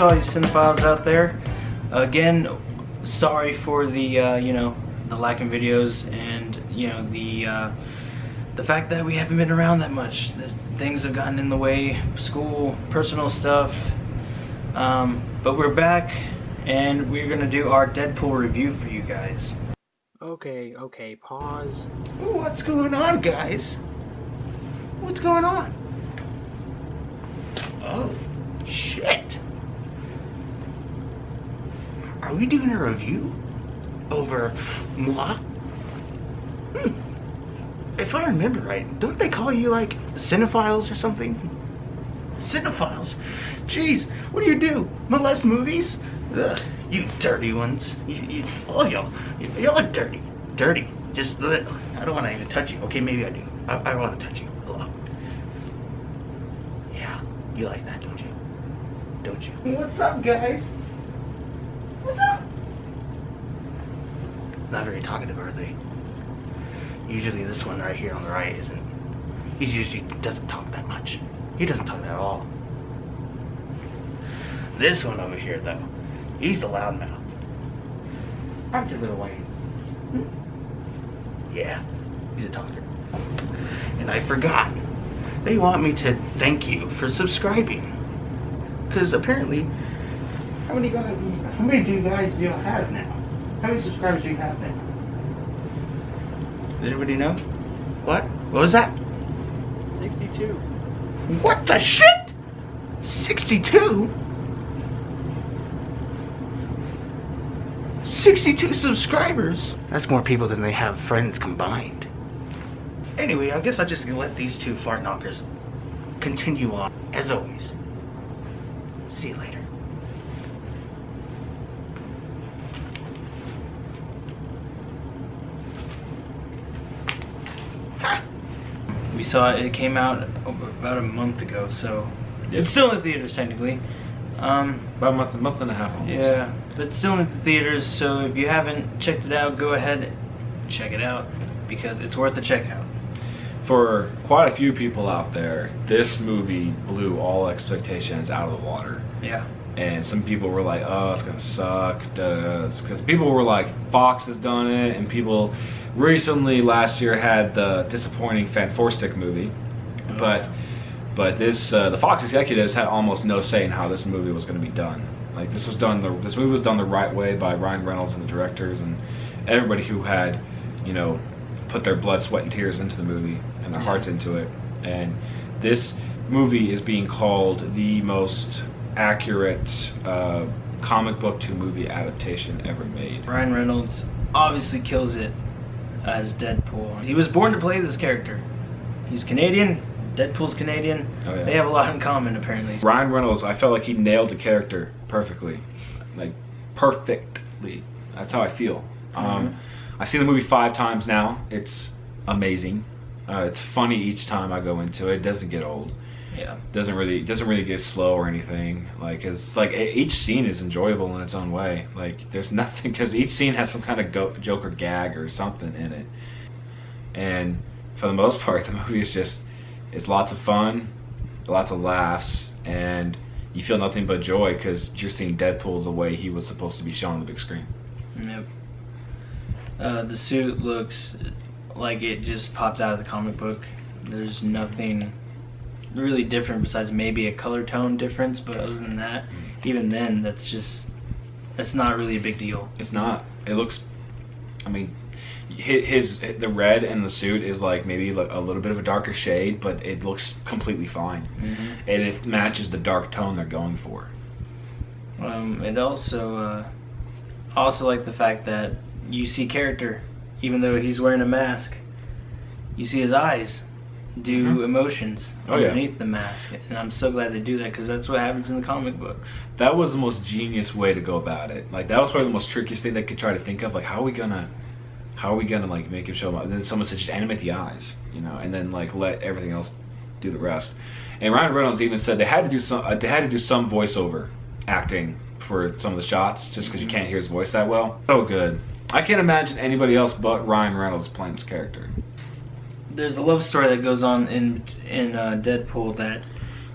to all you cinephiles out there. Again, sorry for the the lack in videos, and the fact that we haven't been around that much. Things have gotten in the way, school, personal stuff. But we're back, and we're gonna do our Deadpool review for you guys. Okay, pause. What's going on, guys? What's going on? Oh, shit. Are we doing a review over moi? If I remember right, don't they call you like Cinephiles or something? Cinephiles? Jeez, what do? Molest movies? Ugh, you dirty ones. All y'all are dirty. Dirty. Just, ugh. I don't want to even touch you. Okay, maybe I do. I want to touch you a lot. Yeah, you like that, don't you? Don't you? What's up, guys? What's up? Not very talkative, are they? Usually this one right here on the right isn't. He usually doesn't talk that much. He doesn't talk at all. This one over here, though, he's the loudmouth. Aren't you, little Wayne? Yeah, he's a talker. And I forgot. They want me to thank you for subscribing. Because apparently, how many do you guys have now? How many subscribers do you have now? Does anybody know? What? What was that? 62. What the shit? 62? 62 subscribers? That's more people than they have friends combined. Anyway, I guess I'll just let these two fart knockers continue on, as always. See you later. We saw it came out about a month ago, so it's still in the theaters technically. About a month and a half almost. Yeah, but still in the theaters, so if you haven't checked it out, go ahead and check it out, because it's worth a check out. For quite a few people out there, this movie blew all expectations out of the water. Yeah. And some people were like, oh, it's gonna suck, because people were like, Fox has done it, and people recently last year had the disappointing Fantastic movie, but this the Fox executives had almost no say in how this movie was going to be done. Like this movie was done the right way by Ryan Reynolds and the directors and everybody who had, put their blood, sweat, and tears into the movie and their hearts into it. And this movie is being called the most accurate comic book to movie adaptation ever made. Ryan Reynolds obviously kills it as Deadpool. He was born to play this character. He's Canadian. Deadpool's Canadian. Oh, yeah. They have a lot in common, apparently. Ryan Reynolds, I felt like he nailed the character perfectly. Like, perfectly. That's how I feel. I've seen the movie 5 times now. It's amazing. It's funny each time I go into it. It doesn't get old. Yeah. Doesn't really get slow or anything. Like, it's like each scene is enjoyable in its own way. Like, there's nothing, because each scene has some kind of joke or gag or something in it. And for the most part, the movie is just, it's lots of fun, lots of laughs, and you feel nothing but joy because you're seeing Deadpool the way he was supposed to be shown on the big screen. Yep. The suit looks like it just popped out of the comic book. There's nothing really different besides maybe a color tone difference, but other than that, even then, that's not really a big deal. It's not. It looks, I mean, the red in the suit is like maybe like a little bit of a darker shade, but it looks completely fine, and it matches the dark tone they're going for. It also like the fact that you see character, even though he's wearing a mask, you see his eyes do emotions underneath the mask, and I'm so glad they do that because that's what happens in the comic book. That was the most genius way to go about it. Like that was probably the most trickiest thing they could try to think of. Like how are we gonna like make it show them? And then someone said just animate the eyes, and then like let everything else do the rest. And Ryan Reynolds even said they had to do some voiceover acting for some of the shots just because you can't hear his voice that well. So good. I can't imagine anybody else but Ryan Reynolds playing this character. There's a love story that goes on in Deadpool that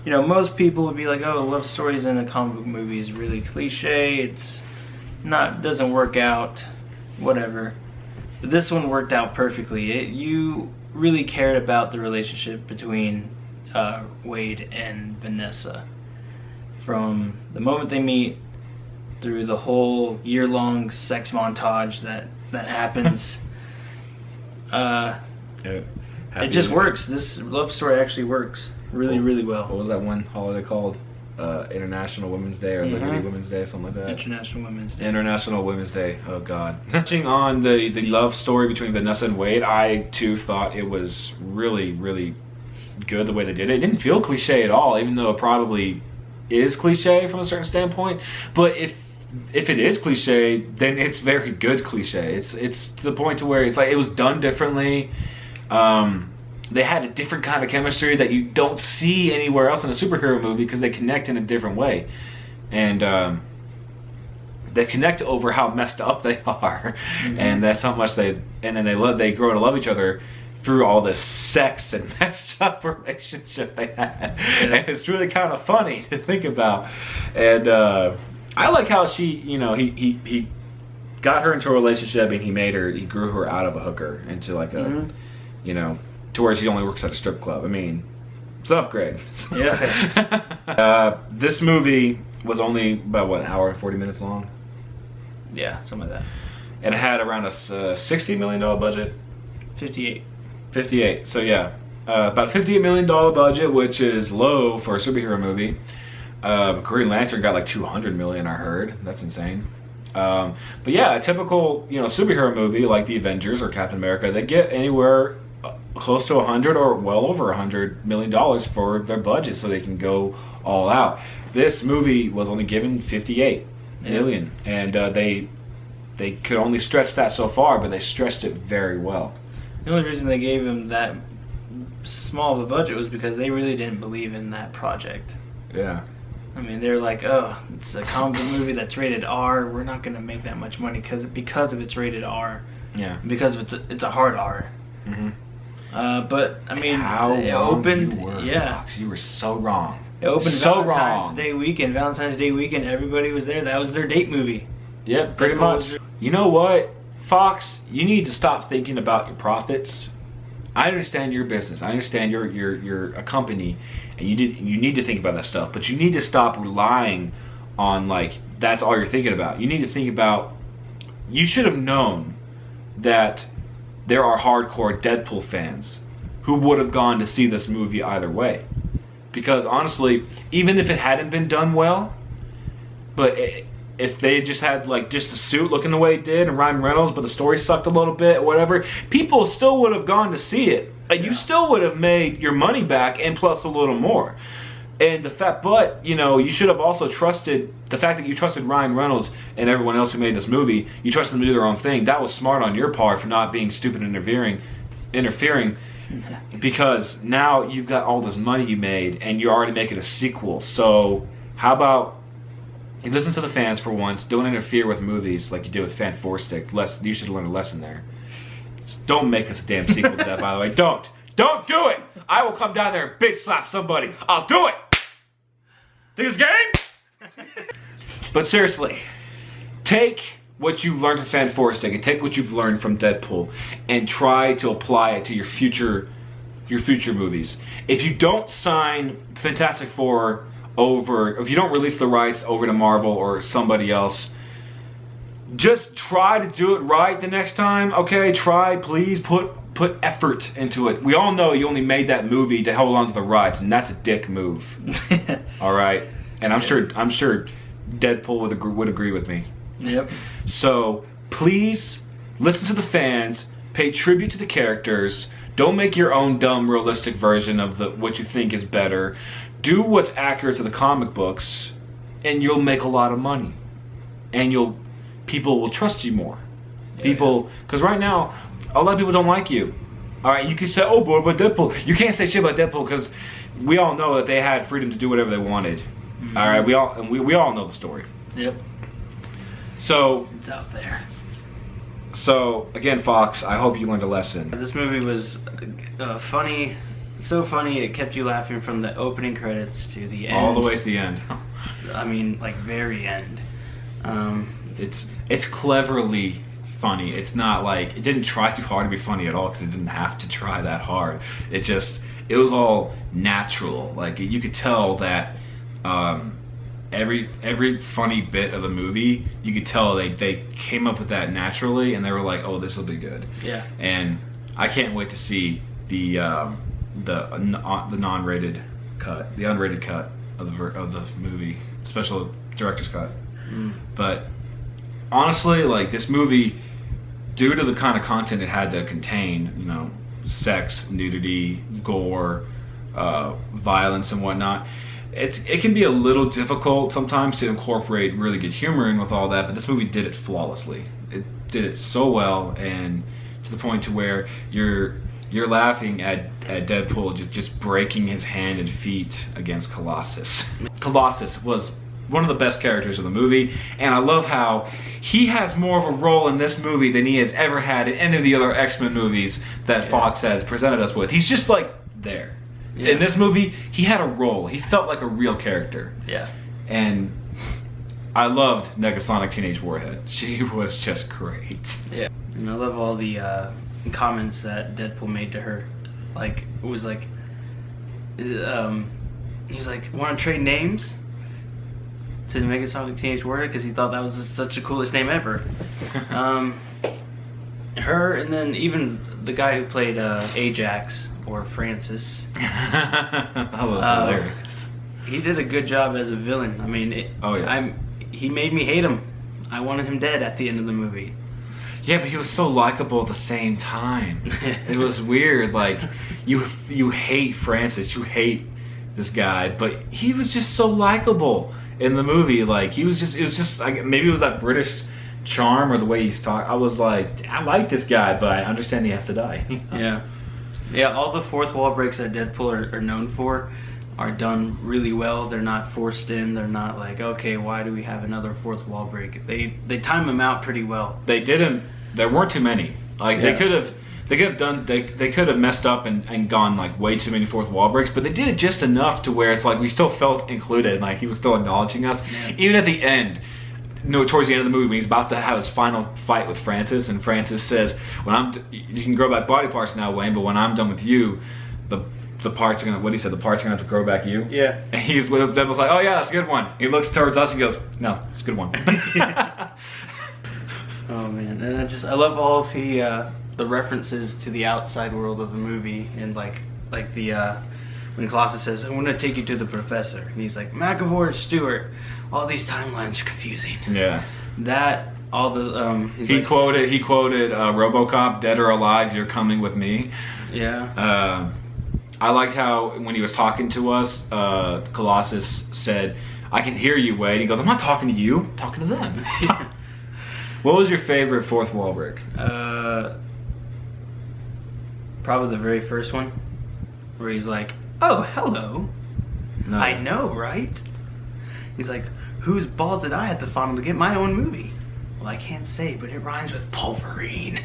you know, most people would be like, oh, love stories in a comic book movie is really cliche. It's not, doesn't work out, whatever. But this one worked out perfectly. You really cared about the relationship between Wade and Vanessa. From the moment they meet through the whole year-long sex montage that happens. It just works. This love story actually works really well. What was that one holiday called? International Women's Day or Liberty Women's Day, something like that. International Women's Day. International Women's Day. Oh God. Touching on the love story between Vanessa and Wade, I too thought it was really good the way they did it. It didn't feel cliche at all, even though it probably is cliche from a certain standpoint. But if it is cliche, then it's very good cliche. It's to the point to where it's like it was done differently. They had a different kind of chemistry that you don't see anywhere else in a superhero movie because they connect in a different way, and they connect over how messed up they are, and that's how much they grow to love each other through all this sex and messed up relationship they had, and it's really kind of funny to think about. And I like how she, you know, he got her into a relationship and he grew her out of a hooker into like a, you know, to where she only works at a strip club. I mean, it's an upgrade. Yeah. This movie was only about what, an hour and 40 minutes long? Yeah, something like that. And it had around a $60 million budget. 58. So yeah, about a $58 million budget, which is low for a superhero movie. Green Lantern got like 200 million, I heard. That's insane. But yeah, a typical, you know, superhero movie like the Avengers or Captain America, they get anywhere close to 100 or well over $100 million for their budget, so they can go all out. This movie was only given 58 million, and they could only stretch that so far, but they stretched it very well. The only reason they gave him that small of a budget was because they really didn't believe in that project. Yeah. I mean, they're like, oh, it's a comic book movie that's rated R. We're not going to make that much money because of it's rated R. Yeah. Because it's a hard R. But I mean, it opened. Fox, you were so wrong. It opened Valentine's Day weekend. Valentine's Day weekend, everybody was there. That was their date movie. Yep, pretty much. You know what, Fox? You need to stop thinking about your profits. I understand your business. I understand you're a company, and you need to think about that stuff. But you need to stop relying on like that's all you're thinking about. You need to think about. You should have known that there are hardcore Deadpool fans who would have gone to see this movie either way. Because honestly, even if it hadn't been done well, but if they just had like just the suit looking the way it did and Ryan Reynolds, but the story sucked a little bit or whatever, people still would have gone to see it. Like you still would have made your money back and plus a little more. And but you know, you should have also trusted the fact that you trusted Ryan Reynolds and everyone else who made this movie. You trusted them to do their own thing. That was smart on your part for not being stupid and interfering. Because now you've got all this money you made and you're already making a sequel. So how about you listen to the fans for once? Don't interfere with movies like you did with Fan Four Stick. You should learn a lesson there. Don't make us a damn sequel to that, by the way. Don't do it. I will come down there and bitch slap somebody. I'll do it. Think it's game? But seriously, take what you learned from Fan Four Stick and take what you've learned from Deadpool and try to apply it to your future movies. If you don't sign Fantastic Four if you don't release the rights over to Marvel or somebody else, just try to do it right the next time. Okay, please put effort into it. We all know you only made that movie to hold on to the rights, and that's a dick move. All right, and I'm sure Deadpool would agree with me. Yep. So please listen to the fans, pay tribute to the characters. Don't make your own dumb, realistic version of what you think is better. Do what's accurate to the comic books, and you'll make a lot of money, and people will trust you more. Because right now, a lot of people don't like you. All right, you can say, "Oh, boy, but Deadpool." You can't say shit about Deadpool because we all know that they had freedom to do whatever they wanted. All right, we all know the story. Yep. So it's out there. So again, Fox, I hope you learned a lesson. This movie was funny, so funny. It kept you laughing from the opening credits to the end. All the way to the end. I mean, like very end. It's cleverly funny. It's not like it didn't try too hard to be funny at all because it didn't have to try that hard. It was all natural. Like you could tell that every funny bit of the movie, you could tell they came up with that naturally, and they were like, "Oh, this will be good." Yeah. And I can't wait to see the non-rated cut, the unrated cut of the movie, special director's cut. But honestly, like this movie, due to the kind of content it had to contain, you know, sex, nudity, gore, violence, and whatnot, it can be a little difficult sometimes to incorporate really good humor in with all that. But this movie did it flawlessly. It did it so well, and to the point to where you're laughing at Deadpool just breaking his hand and feet against Colossus. Colossus was one of the best characters of the movie, and I love how he has more of a role in this movie than he has ever had in any of the other X-Men movies that Fox has presented us with. He's just like there. Yeah. In this movie, he had a role. He felt like a real character. Yeah. And I loved Negasonic Teenage Warhead. She was just great. Yeah. And I love all the comments that Deadpool made to her. Like, it was like, he was like, want to trade names? To Negasonic Teenage Warhead, because he thought that was such the coolest name ever. Her, and then even the guy who played Ajax, or Francis. That was hilarious. He did a good job as a villain. I mean, he made me hate him. I wanted him dead at the end of the movie. Yeah, but he was so likable at the same time. It was weird. Like, you hate Francis, you hate this guy, but he was just so likable in the movie. Like, it was just like, maybe it was that British charm or the way he's talking. I was like, I like this guy, but I understand he has to die. Yeah, all the fourth wall breaks that Deadpool are known for are done really well. They're not forced in. They're not like, okay, why do we have another fourth wall break? They time them out pretty well. They didn't. There weren't too many. Like, they could have messed up and gone like way too many fourth wall breaks, but they did it just enough to where it's like we still felt included. Like, he was still acknowledging us, even at the end. Towards the end of the movie, when he's about to have his final fight with Francis, and Francis says, you can grow back body parts now, Wayne, but when I'm done with you, the parts are gonna, what he said, the parts are gonna have to grow back you. Yeah. And Deadpool's like, oh yeah, that's a good one. He looks towards us and goes, no, it's a good one. Oh man, and I love all the references to the outside world of the movie, and like the when Colossus says, "I want to take you to the professor," and he's like, "McAvoy, Stewart, all these timelines are confusing." Yeah. That all the he quoted RoboCop, "Dead or alive, you're coming with me." Yeah. I liked how when he was talking to us, Colossus said, "I can hear you, Wade." He goes, "I'm not talking to you, I'm talking to them." What was your favorite fourth wall break? Probably the very first one, where he's like, "Oh, hello. No. I know, right?" He's like, "Whose balls did I have to fondle to get my own movie?" Well, I can't say, but it rhymes with Pulverine.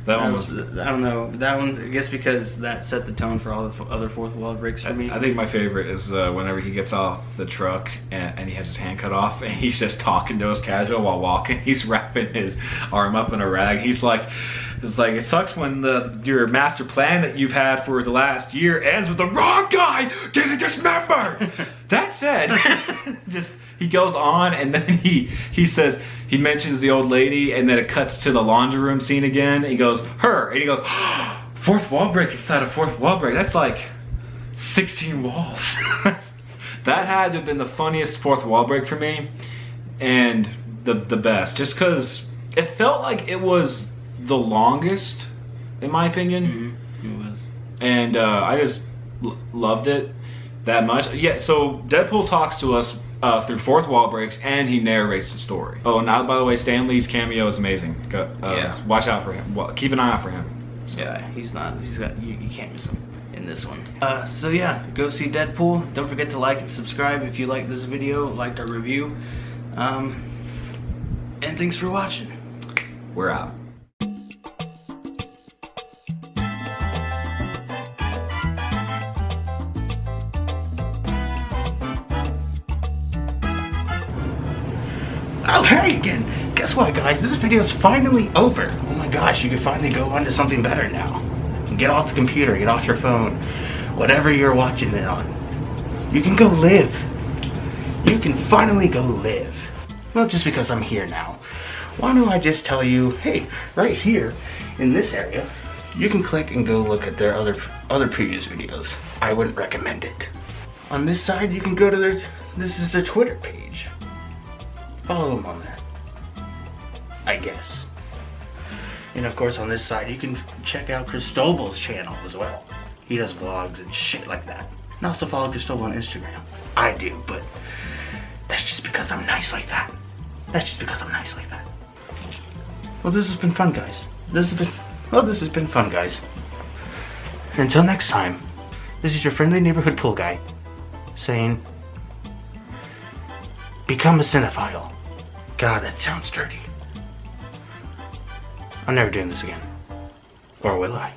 That one was... I don't know. That one, I guess because that set the tone for all the other fourth wall breaks for me. I think my favorite is whenever he gets off the truck and he has his hand cut off and he's just talking to us casual while walking. He's wrapping his arm up in a rag. He's like, it sucks when your master plan that you've had for the last year ends with the wrong guy getting dismembered. That said, just he goes on and then he says, he mentions the old lady, and then it cuts to the laundry room scene again. He goes, her, and he goes, fourth wall break inside a fourth wall break. That's like 16 walls. That had to have been the funniest fourth wall break for me, and the best, just because it felt like it was the longest, in my opinion. Mm-hmm. It was, and I just loved it that much. Yeah. So Deadpool talks to us through fourth wall breaks, and he narrates the story. Oh, and by the way, Stan Lee's cameo is amazing. Watch out for him. Well, keep an eye out for him. So. Yeah, he's got you can't miss him in this one. So yeah, go see Deadpool. Don't forget to like and subscribe if you liked this video, liked our review. And thanks for watching. We're out. Oh, hey again. Guess what, guys? This video is finally over. Oh my gosh, you can finally go on to something better now. Get off the computer, get off your phone, whatever you're watching it on. You can go live. You can finally go live. Well, just because I'm here now, why don't I just tell you, hey, right here in this area, you can click and go look at their other previous videos. I wouldn't recommend it. On this side, you can go to this is their Twitter page. Follow them on there, I guess. And of course on this side you can check out Cristobal's channel as well. He does vlogs and shit like that. And also follow Cristobal on Instagram. I do, but that's just because I'm nice like that. That's just because I'm nice like that. Well, this has been fun, guys. This has been fun, guys. Until next time, this is your friendly neighborhood pool guy saying, become a cinephile. God, that sounds dirty. I'm never doing this again. Or will I?